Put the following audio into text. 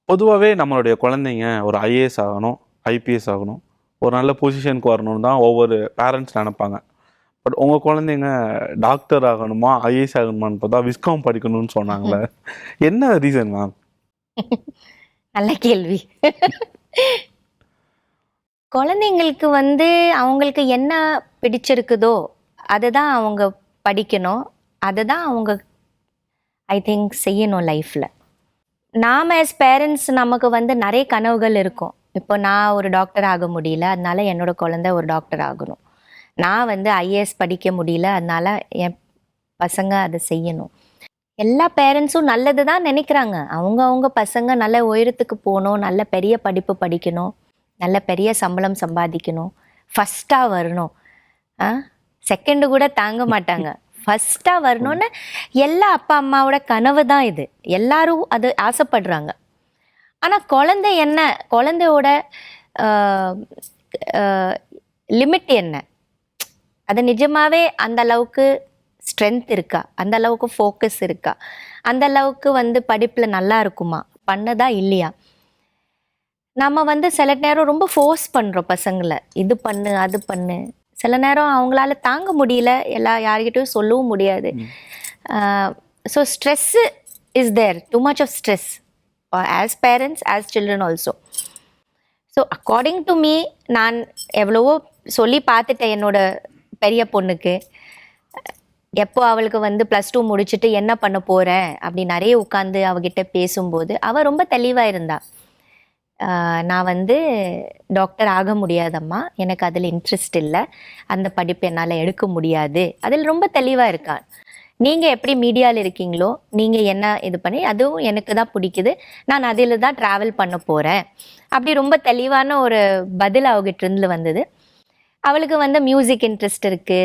பொதுவாகவே நம்மளுடைய குழந்தைங்க ஒரு ஐஏஎஸ் ஆகணும், ஐபிஎஸ் ஆகணும், ஒரு நல்ல பொசிஷனுக்கு வரணும்னு தான் ஒவ்வொரு பேரண்ட்ஸ் நினைப்பாங்க. பட் உங்கள் குழந்தைங்க டாக்டர் ஆகணுமா, ஐஏஎஸ் ஆகணுமான்னு பார்த்தா விஸ்காம் படிக்கணும்னு சொன்னாங்களே, என்ன ரீசன் மேம்? நல்ல கேள்வி. குழந்தைங்களுக்கு அவங்களுக்கு என்ன பிடிச்சிருக்குதோ அதுதான் அவங்க படிக்கணும், அதுதான் அவங்க ஐ திங்க் செய்யணும் லைஃப்பில். நாம் as பேரண்ட்ஸ் நமக்கு நிறைய கனவுகள் இருக்கும். இப்போ நான் ஒரு டாக்டர் ஆக முடியல, அதனால என்னோட குழந்தை ஒரு டாக்டர் ஆகணும். நான் ஐஏஎஸ் படிக்க முடியல, அதனால என் பசங்க அதை செய்யணும். எல்லா பேரண்ட்ஸும் நல்லது தான் நினைக்கிறாங்க. அவங்க பசங்க நல்ல உயரத்துக்கு போகணும், நல்ல பெரிய படிப்பு படிக்கணும், நல்ல பெரிய சம்பளம் சம்பாதிக்கணும், ஃபஸ்ட்டாக வரணும், செகண்டு கூட தாங்க மாட்டாங்க, ஃபஸ்ட்டாக வரணும்னு எல்லா அப்பா அம்மாவோட கனவு தான் இது. எல்லாரும் அது ஆசைப்படுறாங்க. ஆனால் குழந்தையோட லிமிட் என்ன? அது நிஜமாவே அந்த அளவுக்கு ஸ்ட்ரென்த் இருக்கா, அந்த அளவுக்கு ஃபோக்கஸ் இருக்கா, அந்த அளவுக்கு படிப்பில் நல்லா இருக்குமா, பண்ணதா இல்லையா? நம்ம சில நேரம் ரொம்ப ஃபோர்ஸ் பண்ணுறோம் பசங்களை, இது பண்ணு அது பண்ணு. சில நேரம் அவங்களால தாங்க முடியல, யார்கிட்டையும் சொல்லவும் முடியாது. So stress is there, too much of stress as parents as children also. So according to me, நான் எவ்வளவோ சொல்லி பார்த்துட்டேன் என்னோட பெரிய பொண்ணுக்கு. எப்போ அவளுக்கு +2 முடிச்சுட்டு என்ன பண்ண போகிறேன் அப்படி நிறைய உட்காந்து அவகிட்ட பேசும்போது அவள் ரொம்ப தெளிவாக இருந்தா. நான் டாக்டர் ஆக முடியாதம்மா, எனக்கு அதில் இன்ட்ரெஸ்ட் இல்லை, அந்த படிப்பு என்னால் எடுக்க முடியாது, அதில் ரொம்ப தெளிவாக இருக்கான். நீங்கள் எப்படி மீடியாவில் இருக்கீங்களோ, நீங்கள் என்ன இது பண்ணி, அதுவும் எனக்கு தான் பிடிக்குது, நான் அதில் தான் ட்ராவல் பண்ண போகிறேன், அப்படி ரொம்ப தெளிவான ஒரு பதில் அவகிட்ட இருந்து வந்தது. அவளுக்கு மியூசிக் இன்ட்ரெஸ்ட் இருக்குது,